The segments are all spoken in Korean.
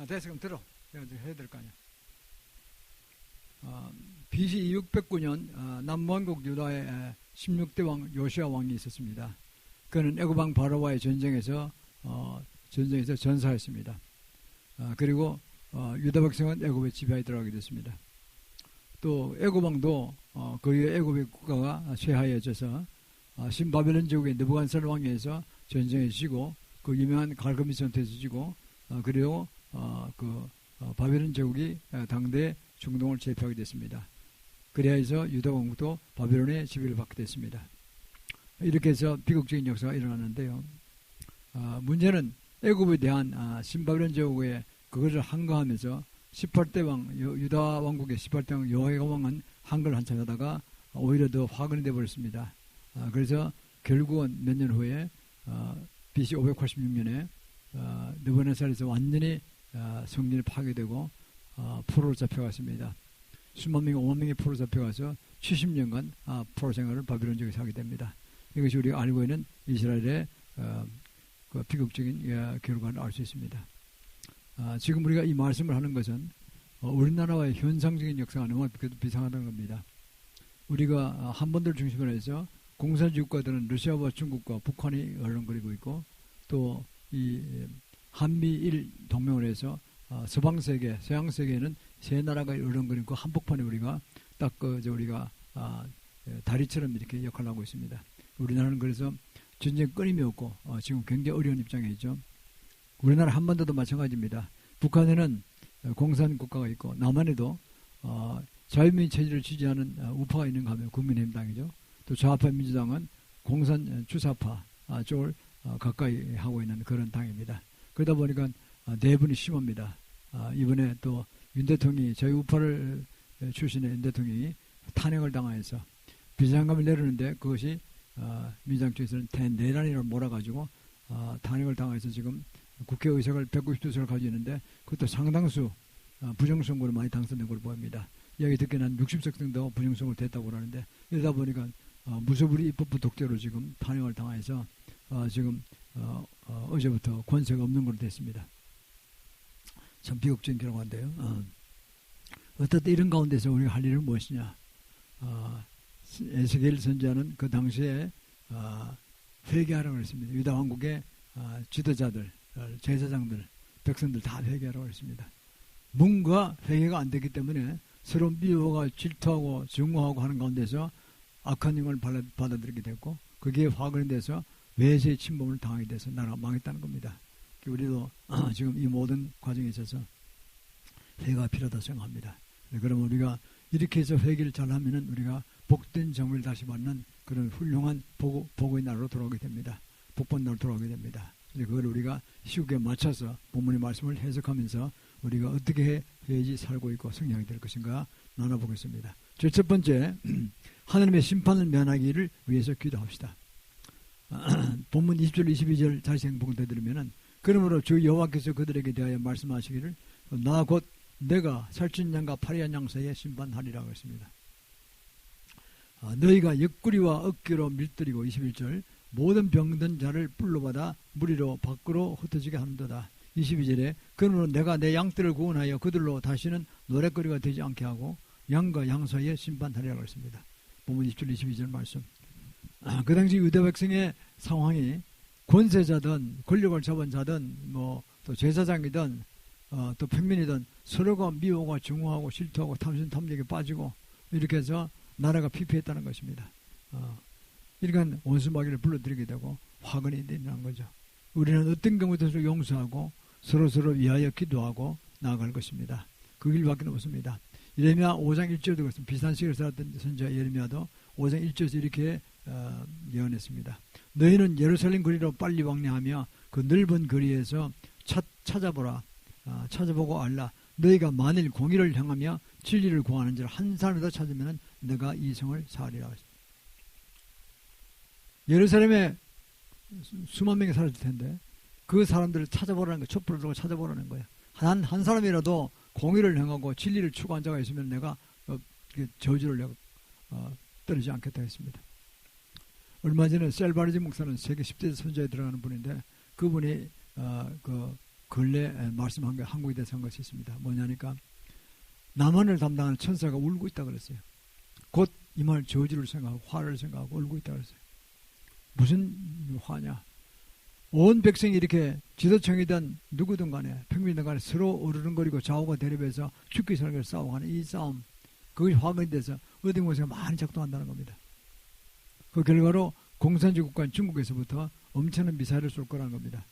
됐어. 그럼 들어. 내가 이제 해야 될 거 아니야. BC 609년 남왕국 유다의 16대 왕 요시아 왕이 있었습니다. 그는 애굽 왕 바로와의 전쟁에서 전사했습니다. 그리고 유다 백성은 애굽의 지배하에 들어가게 됐습니다. 또 애굽 왕도 그 이후에 애굽의 국가가 쇠하여져서 신바벨론 제국의 느부갓네살 왕에 의해서 전쟁에 지고 그 유명한 갈그미 전투에서 지고 그리고 바벨론 제국이 당대 중동을 제패하게 됐습니다. 그래야해서 유다 왕국도 바벨론의 지배를 받게 됐습니다. 이렇게 해서 비극적인 역사가 일어났는데요. 문제는 애굽에 대한 신바벨론 제국의 그것을 항거하면서 18대 왕 유다 왕국의 18대 왕 여호야김 왕은 한글 한참 하다가 오히려 더 화근이 되어버렸습니다. 그래서 결국은 몇 년 후에 BC 586년에 느부갓네살에서 완전히 성전이 파괴되고 포로로 잡혀갔습니다. 수만 명이 5만 명이 포로 잡혀가서 70년간 포로 생활을 바벨론 지역에서 하게 됩니다. 이것이 우리가 알고 있는 이스라엘의 그 비극적인 결과를 알 수 있습니다. 지금 우리가 이 말씀을 하는 것은 우리나라와의 현상적인 역사가 너무 비상하다는 겁니다. 우리가 한반도를 중심으로 해서 공산주의 국가들은 러시아와 중국과 북한이 얼렁거리고 있고 또 이 한미일 동맹을 해서 서방세계, 서양세계는 세 나라가 얼렁거리고 한복판에 우리가 딱 우리가 다리처럼 이렇게 역할을 하고 있습니다. 우리나라는 그래서 전쟁 끊임이 없고 지금 굉장히 어려운 입장에 있죠. 우리나라 한반도도 마찬가지입니다. 북한에는 공산 국가가 있고 남한에도 자유민주 체제를 지지하는 우파가 있는가 하면 국민의힘당이죠. 또 좌파 민주당은 공산 주사파 쪽을 가까이 하고 있는 그런 당입니다. 그러다 보니까 내분이 심합니다. 이번에 또 윤 대통령이 자유우파를 출신의 윤 대통령이 탄핵을 당하여서 비상감을 내리는데 그것이 민주당 쪽에서는 대내란이라고 몰아가지고 탄핵을 당해서 지금 국회의석을 192석을 가지고 있는데 그것도 상당수 부정선거로 많이 당선된 걸로 보입니다. 이야기 듣기는 한 60석 정도 부정선거로 됐다고 그러는데 이러다 보니까 무소불위 입법부 독재로 지금 탄핵을 당해서 지금 어제부터 권세가 없는 걸로 됐습니다. 참 비극적인 결과인데요. 어쨌든 이런 가운데서 우리가 할 일은 무엇이냐. 에스겔 선지자는 그 당시에 회개하라고 했습니다. 유다 왕국의 지도자들, 제사장들, 백성들 다 회개하라고 했습니다. 뭔가 회개가 안 되기 때문에 서로 미워가 질투하고 증오하고 하는 가운데서 악한 영을 받아들이게 됐고 그게 화근이 돼서 외세의 침범을 당하게 돼서 나라가 망했다는 겁니다. 우리도 지금 이 모든 과정에 있어서 회개가 필요하다고 생각합니다. 그러면 우리가 이렇게 해서 회개를 잘하면은 우리가 복된 정을 다시 받는 그런 훌륭한 복의 나라로 돌아오게 됩니다. 복받는 나라로 돌아오게 됩니다. 그걸 우리가 시국에 맞춰서 본문의 말씀을 해석하면서 우리가 어떻게 해야지 살고 있고 성장이 될 것인가 나눠보겠습니다. 첫 번째, 하나님의 심판을 면하기를 위해서 기도합시다. 본문 20절 22절 다시 봉독해 드리면은 그러므로 주 여호와께서 그들에게 대하여 말씀하시기를 나 곧 내가 살찐 양과 파리한 양 사이에 심판하리라고 했습니다. 너희가 옆구리와 어깨로 밀들이고 21절 모든 병든 자를 뿔로 받아 무리로 밖으로 흩어지게 하는도다. 22절에 그러므로 내가 내 양떼를 구원하여 그들로 다시는 노랫거리가 되지 않게 하고 양과 양 사이에 심판하리라고 했습니다. 본문 20절 22절 말씀. 그 당시 유대 백성의 상황이 권세자든 권력을 잡은 자든 또 제사장이든 또 평민이든 서로가 미워하고 증오하고 실투하고 탐심 탐욕에 빠지고 이렇게 해서 나라가 피폐했다는 것입니다. 이러니까 원수마귀를 불러들이게 되고 화근이 된다는 거죠. 우리는 어떤 경우에도 용서하고 서로 위하여 기도하고 나아갈 것입니다. 그 길밖에 없습니다. 예레미야 5장 1절도 그렇습니다. 비슷한 시기를 살았던 선지자 예레미야도 5장 1절에서 이렇게 예언했습니다. 너희는 예루살렘 거리로 빨리 왕래하며 그 넓은 거리에서 찾아보라. 찾아보고 알라. 너희가 만일 공의를 향하며 진리를 구하는 자를 한 사람이라도 찾으면 내가 이 성을 사하리라. 예루살렘에 수만 명이 살았을 텐데 그 사람들을 찾아보라는 거예요. 촛불을 들고 찾아보라는 거예요. 한 사람이라도 공의를 행하고 진리를 추구한 자가 있으면 내가 저주를 내가 떨어지지 않겠다 했습니다. 얼마 전에 셀바르지 목사는 세계 10대 선지자에 들어가는 분인데 그분이 근래 말씀한 게 한국에 대해서 한 것이 있습니다. 뭐냐니까 남한을 담당하는 천사가 울고 있다 그랬어요. 곧 임할 저주를 생각하고 화를 생각하고 울고 있다 그랬어요. 무슨 화냐? 온 백성이 이렇게 지도청이든 누구든 간에 평민이든 간에 서로 어르렁거리고 좌우가 대립해서 죽기 살기 싸워가는 이 싸움, 그것이 화면이 돼서 어딩모스가 많이 작동한다는 겁니다. 그 결과로 공산주의 국가인 중국에서부터 엄청난 미사일을 쏠 거라는 겁니다.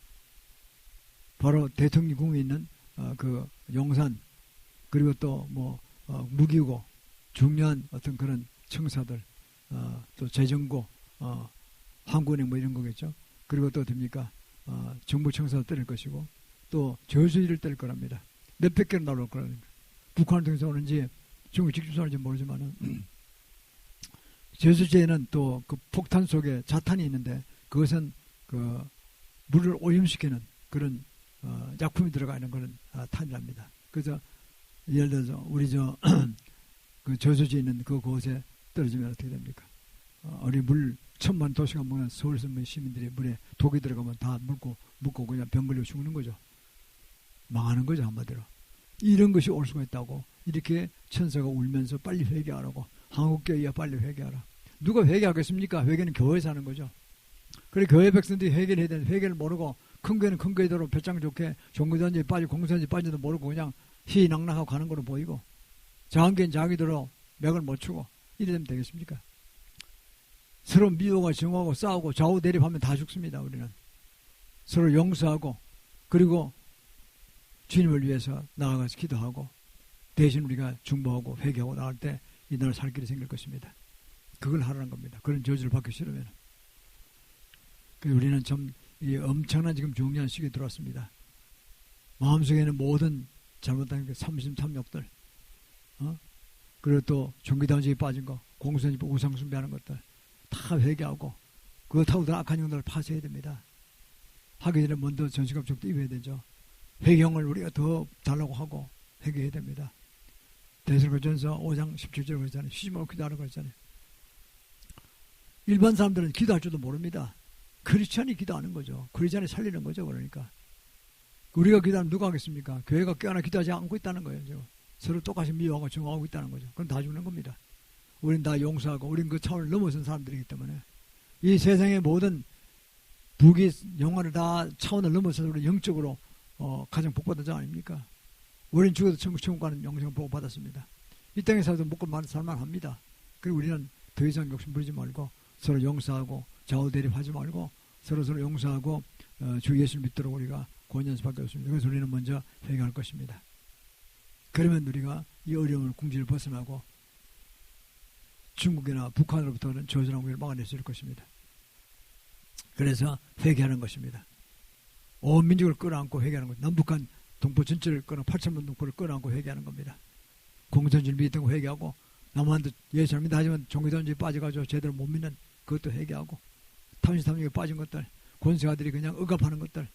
바로 대통령궁에 있는 그 용산, 그리고 또 무기고 중요한 어떤 그런 청사들, 또 재정고, 한국은행 이런 거겠죠. 그리고 또 됩니까? 정부 청사도 때릴 것이고 또 저수지를 때릴 거랍니다. 몇백 개로 날아올 거랍니다. 북한을 통해서 오는지 중국 직접 쏘는지 모르지만은 저수지에는 또 그 폭탄 속에 자탄이 있는데 그것은 그 물을 오염시키는 그런 약품이 들어가 있는 그런 탄이랍니다. 그래서 예를 들어서 우리 그 저수지에 있는 그곳에 떨어지면 어떻게 됩니까? 우리 물 1000만 도시가 먹는 서울 시민들이 물에 독이 들어가면 다 묻고 그냥 병 걸려 죽는 거죠. 망하는 거죠, 한마디로. 이런 것이 올 수가 있다고 이렇게 천사가 울면서 빨리 회개하라고. 한국교회야 빨리 회개하라. 누가 회개하겠습니까? 회개는 교회에서 하는 거죠. 그래 교회 백성들이 회개를 해야 되는데 회개를 모르고 큰 교회는 큰 교회대로 배짱 좋게 종교단지에 빠지고 공산주의에 빠지도 모르고 그냥 희낙낙하고 가는 거로 보이고 작은 교회는 자기대로 맥을 못 추고 이래 되면 되겠습니까? 서로 미워가 정하고 싸우고 좌우 대립하면 다 죽습니다. 우리는 서로 용서하고 그리고 주님을 위해서 나아가서 기도하고 대신 우리가 중보하고 회개하고 나갈 때 이 나라 살 길이 생길 것입니다. 그걸 하라는 겁니다. 그런 저주를 받기 싫으면. 그래서 우리는 좀 엄청난 지금 중요한 시기에 들어왔습니다. 마음속에는 모든 잘못된 삼심탐욕들, 그리고 또 종교단지에 빠진 거, 공산주의 우상숭배하는 것들 다 회개하고 그거 타고 들 악한 영들을 파쇄해야 됩니다. 하기 전에 먼저 전시갑죽도 입어야 되죠. 회개형을 우리가 더 달라고 하고 회개해야 됩니다. 대설교전서 5장 17절 그랬잖아요. 쉬지 말고 기도하라고 그랬잖아요. 일반 사람들은 기도할 줄도 모릅니다. 크리스찬이 기도하는 거죠. 크리스찬이 살리는 거죠. 그러니까 우리가 기도하면 누가 하겠습니까? 교회가 깨어나 기도하지 않고 있다는 거예요. 지금. 서로 똑같이 미워하고 정하고 있다는 거죠. 그럼 다 죽는 겁니다. 우린 다 용서하고 우린 그 차원을 넘어선 사람들이기 때문에 이 세상의 모든 부귀 영화를 다 차원을 넘어서서 우리 영적으로 가장 복받은 자 아닙니까? 우리는 죽어도 천국 가는 영생을 복받았습니다. 이 땅에 살아도 먹고 살만합니다. 그리고 우리는 더 이상 욕심 부리지 말고 서로 용서하고 좌우 대립하지 말고 서로 용서하고 주 예수를 믿도록 우리가 권유할 수밖에 없습니다. 그래서 우리는 먼저 회개할 것입니다. 그러면 우리가 이 어려움을 궁지를 벗어나고 중국이나 북한으로부터는 저주랑 위를 막아낼 수 있을 것입니다. 그래서 회개하는 것입니다. 온 민족을 끌어안고 회개하는 것. 남북한 동포 전체를 끌어 8천만 동포를 끌어안고 회개하는 겁니다. 공산주의를 믿던 거 회개하고 남한도 예수를 믿다 하지만 종교단지에 빠져가지고 제대로 못 믿는 그것도 회개하고 탐욕에 빠진 것들, 권세가들이 그냥 억압하는 것들,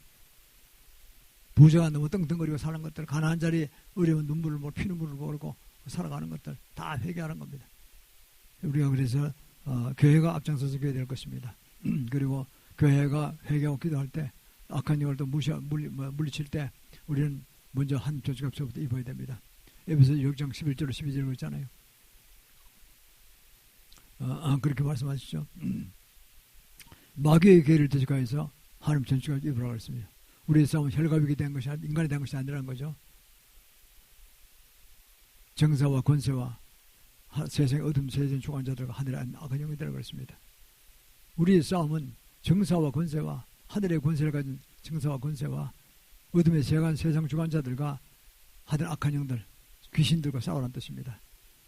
부자가 너무 떵떵거리고 사는 것들, 가난한 자리 어려운 눈물을 모르고 피눈물을 모르고 살아가는 것들 다 회개하는 겁니다. 우리가 그래서 교회가 앞장서서 교회 될 것입니다. 그리고 교회가 회개하고 기도할 때 악한 영을 또 물리칠 때 우리는 먼저 한 조직합서부터 입어야 됩니다. 에베소 6장 11절 12절 그랬잖아요. 그렇게 말씀하시죠. 마귀의 계를 대적하여서 하나님 전체가 입으라고 했습니다. 우리의 싸움은 혈과육이 된 것이 인간이 된 것이 아니라는 거죠. 정사와 권세와 세상의 어둠 세상 주관자들과 하늘의 악한 영이라고 했습니다. 우리의 싸움은 정사와 권세와 하늘의 권세를 가진 정사와 권세와 어둠의 세상 주관자들과 하늘 악한 영들, 귀신들과 싸우라는 뜻입니다.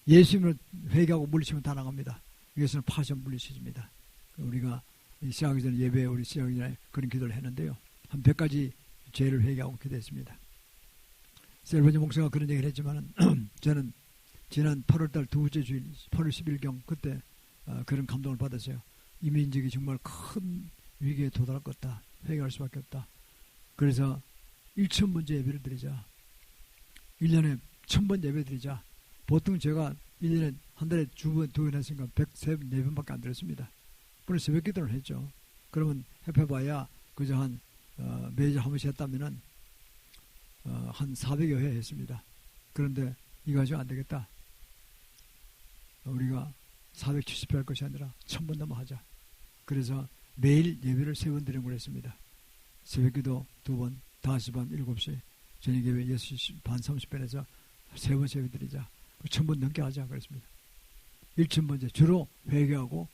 예수님을 회개하고 물리치면 다 나갑니다. 이것은 파션 물리치입니다. 우리가 시작하기 전에 예배에 우리 시작하기 전에 그런 기도를 했는데요. 한 100가지 죄를 회개하고 기도했습니다. 셀버지 목사가 그런 얘기를 했지만 저는 지난 8월달 두 번째 주일 8월 10일경 그때 그런 감동을 받았어요. 이 민족이 정말 큰 위기에 도달할 것 같다. 회개할 수밖에 없다. 그래서 1000번째 예배를 드리자. 1년에 1000번 예배 드리자. 보통 제가 1년에 한 달에 두 번 했으니까 104번밖에 안 드렸습니다. 그래서 새벽 기도를 했죠. 그러면 해봐야 그저 한 매주 한 번씩 했다면은 한 400여 회 했습니다. 그런데 이거 가지고 안 되겠다. 우리가 470회 할 것이 아니라 1000번 넘어 하자. 그래서 매일 예배를 3번 드리는 걸 했습니다. 새벽기도 2번, 5시 반, 7시, 저녁 예배 6시 반 30분에서 3번 예배 드리자. 1000번 넘게 하자 그랬습니다. 1000번째 주로 회개하고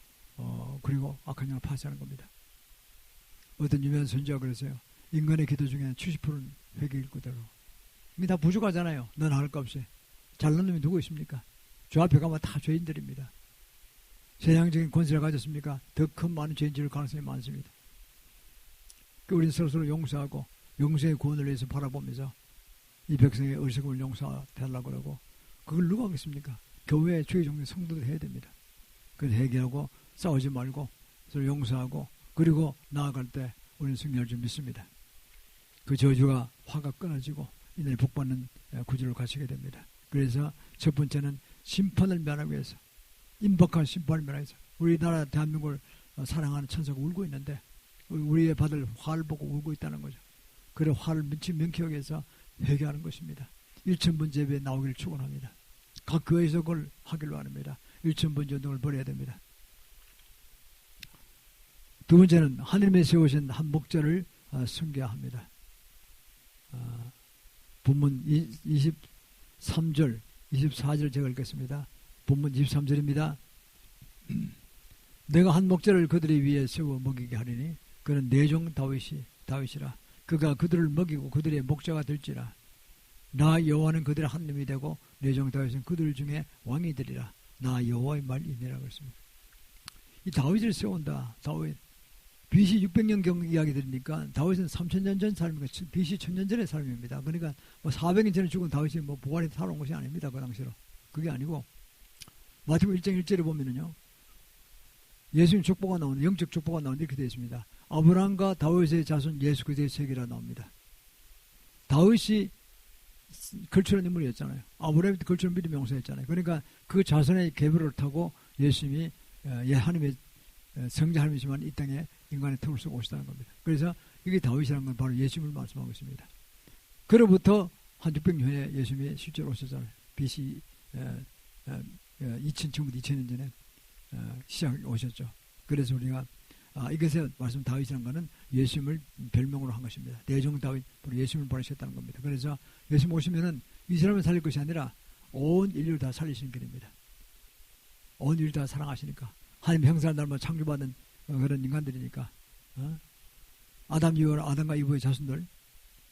그리고 악한 영을 파쇄하는 겁니다. 어떤 유명한 선지자가 그랬어요. 인간의 기도 중에 70%는 회개일 거대로. 이게 다 부족하잖아요. 넌 할 것 없이. 잘난 놈이 누구 있습니까? 주 앞에 가면 다 죄인들입니다. 세상적인 권세를 가졌습니까? 더 큰 많은 죄인 지을 가능성이 많습니다. 우리는 서로 용서하고 용서의 구원을 위해서 바라보면서 이 백성의 어리석음을 용서하려고 그러고 그걸 누가 하겠습니까? 교회의 주의 종교 성도들 해야 됩니다. 그래서 회개하고 싸우지 말고 서로 용서하고 그리고 나아갈 때 우리는 승리할 줄 믿습니다. 그 저주가 화가 끊어지고 이날 복받는 구주를 갖추게 됩니다. 그래서 첫 번째는 심판을 면하기 위해서 임박한 심판을 면하기 위해서 우리나라 대한민국을 사랑하는 천사가 울고 있는데 우리의 받을 화를 보고 울고 있다는 거죠. 그래 화를 명쾌하게 해서 회개하는 것입니다. 1000번 예배에 나오기를 축원합니다. 각 교회에서 그걸 하기로 합니다. 1000번 전등을 벌여야 됩니다. 두 번째는 하나님이 세우신 한 목자를 섬겨합니다. 본문 23절, 24절 제가 읽겠습니다. 본문 23절입니다. 내가 한 목자를 그들의 위에 세워 먹이게 하리니 그는 내 종 다윗이라. 그가 그들을 먹이고 그들의 목자가 될지라. 나 여호와는 그들의 하나님이 되고 내 종 다윗은 그들 중에 왕이 되리라. 나 여호와의 말이니라 그랬습니다. 이 다윗을 세운다. 다윗. BC 600년경 이야기 들으니까 다윗은 3000년 전 사람이고 BC 1000년 전의 사람입니다. 그러니까 뭐 400년 전에 죽은 다윗이 뭐 부활해서 살아온 것이 아닙니다. 그 당시로. 그게 아니고 마태복음 1장 1절에 보면은요. 예수님 족보가 나오는데 영적 족보가 나오는데 이렇게 되어 있습니다. 아브라함과 다윗의 자손 예수 그리스도의 세계라 나옵니다. 다윗이 걸출한 인물이었잖아요. 아브라함이 걸출한 믿음의 용사였잖아요. 그러니까 그 자손의 계보를 타고 예수님이 하나님의 성자 하나님이지만 이 땅에 인간의 틈을 쓰고 오시다는 겁니다. 그래서 이게 다윗이라는 건 바로 예수님을 말씀하고 있습니다. 그로부터 한 600년에 예수님이 실제로 오셨잖아요. BC 2000년부터 2000년 전에 시작 오셨죠. 그래서 우리가 이것의 말씀 다윗이라는 것은 예수님을 별명으로 한 것입니다. 내종 다윗, 예수님을 보내셨다는 겁니다. 그래서 예수님 오시면은 이 사람을 살릴 것이 아니라 온 인류를 다 살리시는 길입니다. 온 인류를 다 사랑하시니까. 하나님 형상을 닮아 창조받은 그런 인간들이니까. 아담과 이브의 자손들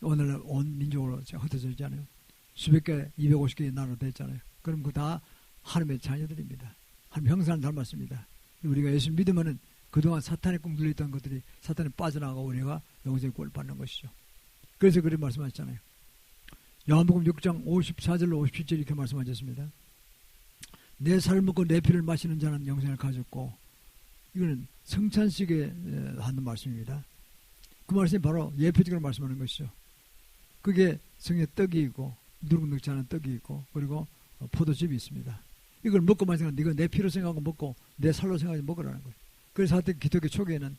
오늘날 온 민족으로 흩어져 있잖아요. 수백 개, 250개 나눠져 있잖아요. 그럼 그 다 하나님의 자녀들입니다. 하나님 형상을 닮았습니다. 우리가 예수 믿으면은 그동안 사탄에 꼭 눌려있던 것들이 사탄에 빠져나가고 우리가 영생의 꼴을 받는 것이죠. 그래서 그렇게 말씀하셨잖아요. 요한복음 6장 54절로 57절 이렇게 말씀하셨습니다. 내 살을 먹고 내 피를 마시는 자는 영생을 가졌고, 이거는 성찬식에 하는 말씀입니다. 그 말씀이 바로 예표적으로 말씀하는 것이죠. 그게 성의 떡이 있고 누룩 넣지 않은 떡이 있고 그리고 포도즙이 있습니다. 이걸 먹고 마시는 건 이거 내 피로 생각하고 먹고 내 살로 생각하고 먹으라는 거예요. 그래서 하여튼 기독교 초기에는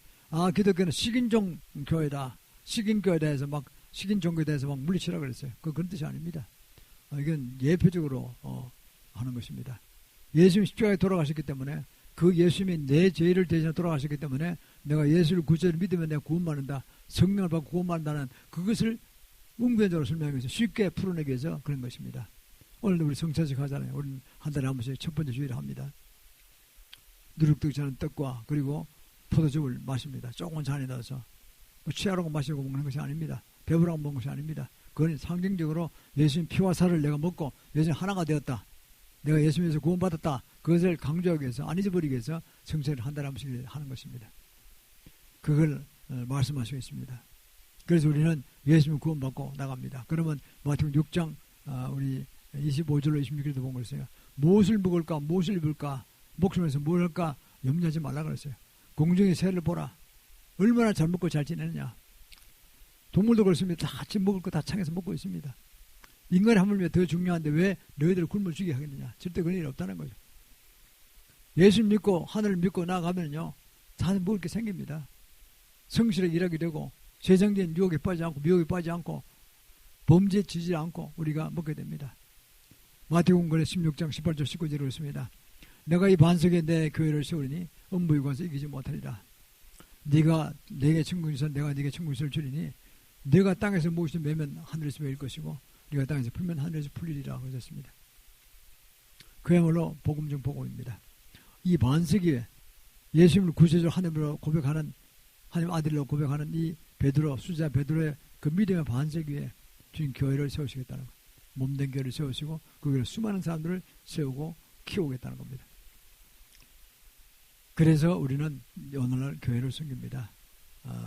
기독교는 식인종 교회다, 식인교회다 해서 막 식인종교에 대해서 막 물리치라고 그랬어요. 그런 뜻이 아닙니다. 이건 예표적으로 하는 것입니다. 예수님이 십자가에 돌아가셨기 때문에 그 예수님이 내 죄를 대신해 돌아가셨기 때문에 내가 예수를 구주로 믿으면 내가 구원받는다, 성령을 받고 구원받는다는 그것을 웅변적으로 설명하기 위해서 쉽게 풀어내기 위해서 그런 것입니다. 오늘도 우리 성찬식 하잖아요. 우리는 한 달에 한 번씩 첫 번째 주일에 합니다. 누룩뜨지 않은 떡과 그리고 포도즙을 마십니다. 조그만 잔에 넣어서 취하라고 마시고 먹는 것이 아닙니다. 배부라고 먹는 것이 아닙니다. 그건 상징적으로 예수님 피와 살을 내가 먹고 예수님 하나가 되었다, 내가 예수님에서 구원받았다, 그것을 강조하기 위해서, 안 잊어버리기 위해서 성찬을 한 달에 한 번씩 하는 것입니다. 그걸 말씀하시고 있습니다. 그래서 우리는 예수님 구원받고 나갑니다. 그러면 마태복음 6장 우리 25절로 26절도 본 것이에요. 무엇을 먹을까, 무엇을 입을까, 목숨에서 뭘 할까 염려하지 말라 그랬어요. 공중의 새를 보라. 얼마나 잘 먹고 잘 지내느냐. 동물도 그렇습니다. 다 같이 먹을 거 다 창에서 먹고 있습니다. 인간이 하물며 더 중요한데 왜 너희들을 굶어 죽게 하겠느냐. 절대 그런 일이 없다는 거죠. 예수 믿고 하늘을 믿고 나아가면요 다 먹을 게 생깁니다. 성실하게 일하게 되고 세상적인 유혹에 빠지지 않고 미혹에 빠지지 않고 범죄에 지지 않고 우리가 먹게 됩니다. 마태복음 16장 18절 19절에 있습니다. 내가 이 반석에 내 교회를 세우리니 음부유관에서 이기지 못하리라. 네가 내게 친구이서 내가 네게 친구이서 주리니 네가 땅에서 무엇을 매면 하늘에서 매일 것이고 네가 땅에서 풀면 하늘에서 풀리리라 그러셨습니다. 그야말로 복음 중 복음입니다. 이 반석이 예수님을 구세주로 하나님으로 고백하는 하나님 아들로 고백하는 이 베드로 수자 베드로의 그 믿음의 반석 위에 주님 교회를 세우시겠다는 것. 몸된 교회를 세우시고 그 교회를 수많은 사람들을 세우고 키우겠다는 겁니다. 그래서 우리는 오늘날 교회를 섬깁니다.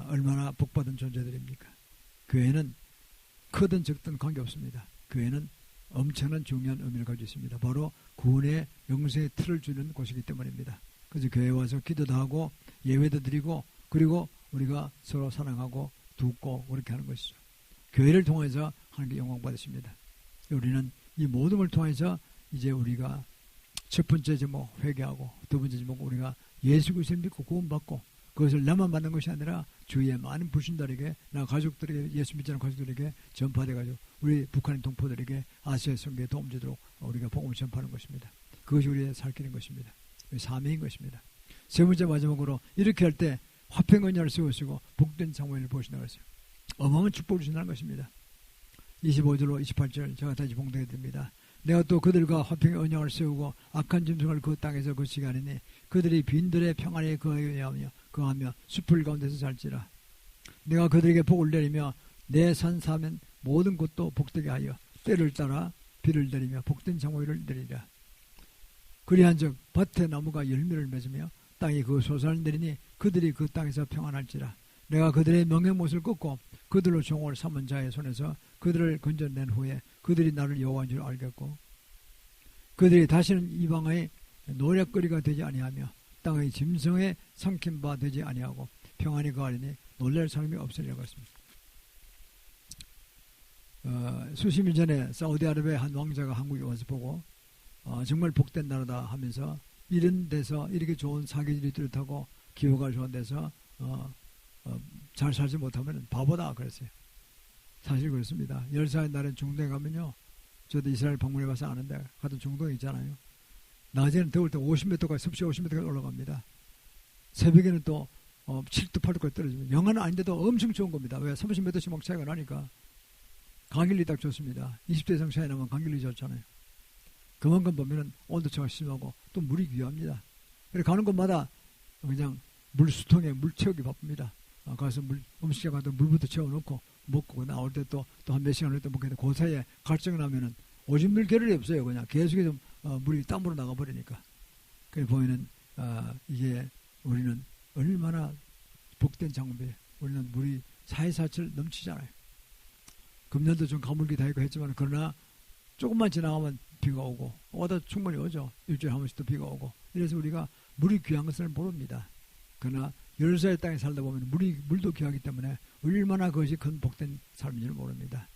얼마나 복받은 존재들입니까? 교회는 크든 적든 관계없습니다. 교회는 엄청난 중요한 의미를 가지고 있습니다. 바로 구원의 영생의 틀을 주는 곳이기 때문입니다. 그래서 교회에 와서 기도도 하고 예배도 드리고 그리고 우리가 서로 사랑하고 돕고 그렇게 하는 것이죠. 교회를 통해서 하나님께 영광 받으십니다. 우리는 이 모든 걸 통해서 이제 우리가 첫 번째 제목 회개하고 두 번째 제목 우리가 예수 그리스도를 믿고 구원받고 그것을 나만 받는 것이 아니라 주위의 많은 불신자에게 나 가족들에게 예수 믿지 않는 가족들에게 전파돼가지고 우리 북한의 동포들에게 아시아 선교에 도움 주도록 우리가 복음을 전파하는 것입니다. 그것이 우리의 살 길인 것입니다. 사명인 것입니다. 세 번째 마지막으로 이렇게 할 때 화평언약을 세우시고 복된 장모를 보신다고 했어요. 어마어마한 축복을 주신다는 것입니다. 25절로 28절 제가 다시 봉독해 드립니다. 내가 또 그들과 화평의 언약을 세우고 악한 짐승을 그 땅에서 거치게 하리니 그들이 빈들의 평안에 거하며 숲을 가운데서 살지라. 내가 그들에게 복을 내리며 내 산 사면 모든 곳도 복되게 하여 때를 따라 비를 내리며 복된 장모를 내리라. 그리한즉 밭의 나무가 열매를 맺으며 땅이 그 소산을 내리니 그들이 그 땅에서 평안할지라. 내가 그들의 명예못을 꺾고 그들로 종을 삼은 자의 손에서 그들을 건져낸 후에 그들이 나를 여호와인 줄 알겠고 그들이 다시는 이방의 노략거리가 되지 아니하며 땅의 짐승에 삼킨 바 되지 아니하고 평안히 거하리니 놀랄 사람이 없으리라고 했습니다. 수십 년 전에 사우디아라비아의 한 왕자가 한국에 와서 보고 정말 복된 나라다 하면서 이런 데서 이렇게 좋은 사계절이 뚜렷하고 기후가 좋은 데서 잘 살지 못하면 바보다 그랬어요. 사실 그렇습니다. 10살 날엔 중동에 가면요. 저도 이스라엘 방문해 봐서 아는데 같은 중동에 있잖아요. 낮에는 더울 때 50m까지 섭씨 50m까지 올라갑니다. 새벽에는 또 7도 8도까지 떨어집니다. 영하는 아닌데도 엄청 좋은 겁니다. 왜? 30m씩 막 차이가 나니까. 강길리 딱 좋습니다. 20도 이상 차이 나면 강길리 좋잖아요. 그만큼 보면은 온도차가 심하고 또 물이 귀합니다. 그래서 가는 곳마다 그냥 물수통에 물 채우기 바쁩니다. 가서 음식에 가서 물부터 채워놓고 먹고 나올 때 또 한 몇 시간 후에 먹게 돼. 그 사이에 갈증이 나면은 오줌 늘 겨를이 없어요. 그냥 계속해서 물이 땀으로 나가버리니까. 그래 보면은 이게 우리는 얼마나 복된 장비에 우리는 물이 사해사철 넘치잖아요. 금년도 좀 가물기 다 있고 했지만 그러나 조금만 지나가면 비가 오고 오다 충분히 오죠. 일주일에 한 번씩 또 비가 오고 이래서 우리가 물이 귀한 것을 모릅니다. 그러나 열사의 땅에 살다 보면 물도 귀하기 때문에 얼마나 그것이 큰 복된 삶인지를 모릅니다.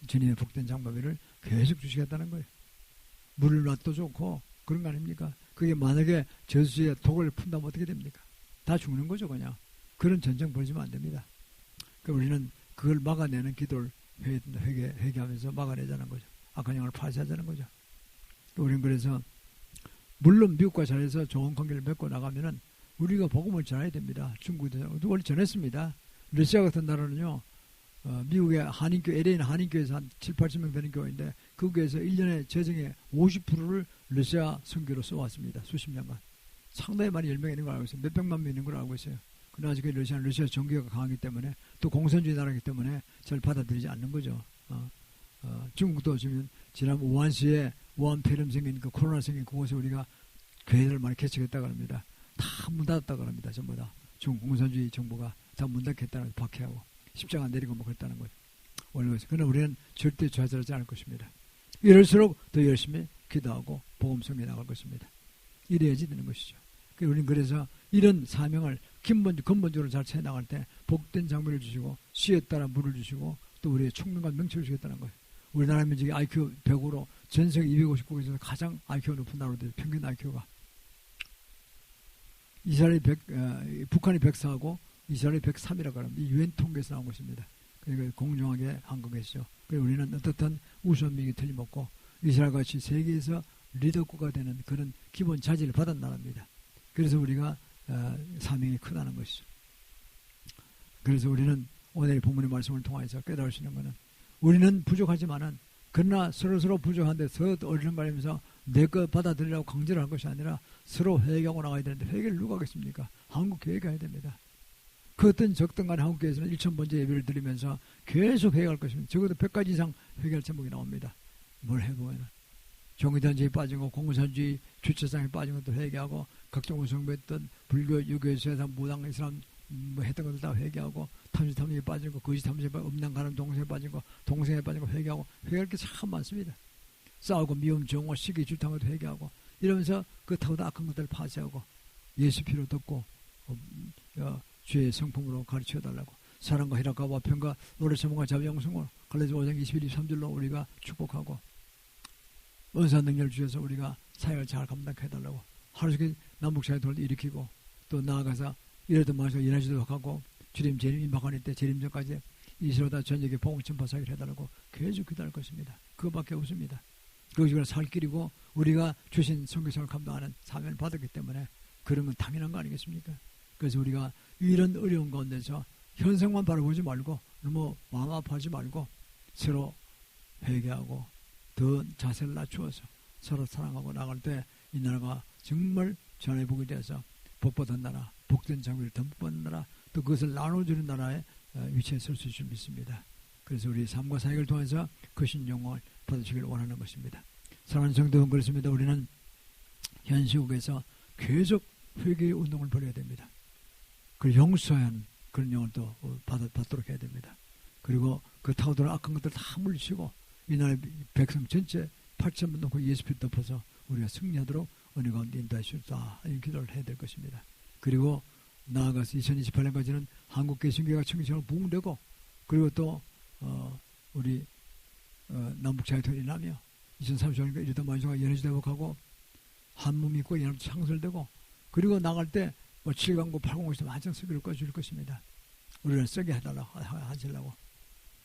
주님의 복된 장막을 계속 주시겠다는 거예요. 물을 놔도 좋고 그런 거 아닙니까? 그게 만약에 저수지에 독을 푼다면 어떻게 됩니까? 다 죽는 거죠 그냥. 그런 전쟁 벌이면 안 됩니다. 그러니까 우리는 그걸 막아내는 기도를 회개하면서 막아내자는 거죠. 악한 영을 파쇄하자는 거죠. 우리는 그래서 물론 미국과 잘해서 좋은 관계를 맺고 나가면은 우리가 복음을 전해야 됩니다. 중국에 원래 전했습니다. 러시아 같은 나라는요. 미국의 한인교회, LA는 한인교회에서 한 7, 80명 되는 교회인데 그 교회에서 1년에 재정의 50%를 러시아 선교로 써왔습니다. 수십 년간. 상당히 많이 열명이 있는 걸 알고 있어요. 몇백만 명 있는 걸 알고 있어요. 그러나 아직 러시아 종교가 강하기 때문에 또 공산주의 나라이기 때문에 잘 받아들이지 않는 거죠. 중국도 지금 지난 우한시에 우한 폐렴 생긴 그 코로나 생긴 그곳에 우리가 교회를 많이 개척했다고 합니다. 다 문 닫았다고 합니다. 전부 다. 중국 공산주의 정부가 다 문 닫겠다는 박해하고 십자가 내리고 뭐 그랬다는 거죠. 그러나 우리는 절대 좌절하지 않을 것입니다. 이럴수록 더 열심히 기도하고 복음 성에 나갈 것입니다. 이래야지 되는 것이죠. 우리는 그래서 이런 사명을 근본적으로 잘 채나갈 때 복된 장비를 주시고 씨에 따라 물을 주시고 또 우리의 총명과 명철을 주겠다는 거예요. 우리나라는 지금 IQ 100으로 전 세계 250국에서 가장 IQ가 높은 나라들 평균 IQ가 이스라엘이 북한이 104하고 이스라엘이 103이라고 합니다. 이 유엔 통계에서 나온 것입니다. 그러니까 공정하게 한 거겠죠. 그리고 우리는 어떻든 우선민이 틀림없고 이스라엘같이 세계에서 리더국가 되는 그런 기본 자질을 받은 나라입니다. 그래서 우리가 사명이 크다는 것이죠. 그래서 우리는 오늘 본문의 말씀을 통해서 깨달을 수 있는 것은 우리는 부족하지만은 그러나 서로 부족한데 서로 어리렁거리면서 내 것 받아들이라고 강제를 할 것이 아니라 서로 회개하고 나가야 되는데 회개를 누가 하겠습니까? 한국 교회가 해야 됩니다. 그 어떤 적든 간에 한국 교회에서는 1000번째 예배를 드리면서 계속 회개할 것입니다. 적어도 100가지 이상 회개할 제목이 나옵니다. 뭘 해보면 종교단체에 빠진 거, 공산주의 주체상에 빠진 것도 회개하고 각종 우성배했던 불교, 유교, 세상, 무당, 이슬람 뭐 했던 것들 다 회개하고 탐지탐지에 빠진 거, 거짓 탐지에 빠진 거, 음란가는 동생에 빠진 거, 동생에 빠진 거 회개하고 회개할 게 참 많습니다. 싸우고 미움, 정오, 시기, 질투한 것도 회개하고 이러면서 그렇다고도 악한 것들을 파쇄하고 예수 피로 덮고 주의 성품으로 가르쳐달라고 사랑과 희락과 화평과 노래성과 자비영성으로 갈라디아 5장 21, 23절로 우리가 축복하고 은사 능력을 주셔서 우리가 사역을 잘 감당해달라고 하루속에 남북사회를 일으키고 또 나아가서 이래도 마셔 일하지도 하고 주님 재림 임박하는 때 재림 전까지 이스라엘 전역에 복음 전파 사역을 해달라고 계속 기도할 것입니다. 그거밖에 없습니다. 그것이 살 길이고 우리가 주신 선교사를 감당하는 사명을 받았기 때문에 그런 건 당연한 거 아니겠습니까? 그래서 우리가 이런 어려운 가운데서 현상만 바라보지 말고 너무 마음 아파하지 말고 서로 회개하고 더 자세를 낮추어서 서로 사랑하고 나갈 때 이 나라가 정말 전해복이 돼서 복받은 나라, 복된 장비를 듬뿍 받는 나라, 또 그것을 나눠주는 나라의 위치에 설 수 있을 줄 믿습니다. 그래서 우리 삶과 사역을 통해서 그 신용을 받으시길 원하는 것입니다. 사랑하는 성도분, 그렇습니다. 우리는 현 시국에서 계속 회개의 운동을 벌여야 됩니다. 그리고 용서하는 그런 영을 또 받도록 해야 됩니다. 그리고 그 타오들은 악한 것들 다 물리치고 이 나라의 백성 전체 8천만 놓고 예수 피를 덮어서 우리가 승리하도록 은혜 가운데 인도하시옵소서 이런 기도를 해야 될 것입니다. 그리고 나아가서 2028년까지는 한국 개신교회가 청기처럼 부흥되고 그리고 또 우리 남북자유통일이 나며 2030년까지 이르다 만주가 연해지 대복하고 한몸 있고 연합 창설되고 그리고 나갈 때 뭐 7강국 8강국에서 완전 쓰기를 꺼줄 것입니다. 우리를 쓰게 해달라고 하시려고.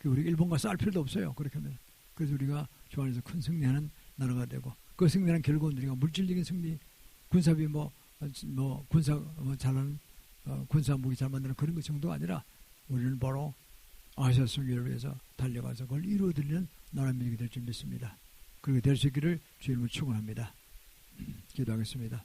우리 일본과 싸울 필요도 없어요. 그렇게 하면. 그래서 우리가 주 안에서 큰 승리하는 나라가 되고 그 승리는 결국은 우리가 물질적인 승리, 군사비 군사 잘하는 군사 무기 잘 만드는 그런 것 정도가 아니라 우리는 바로 아시아 승리를 위해서 달려가서 그걸 이루어드리는 나라 민족이 될 줄 믿습니다. 그렇게 될 수 있기를 주님을 축원합니다. 기도하겠습니다.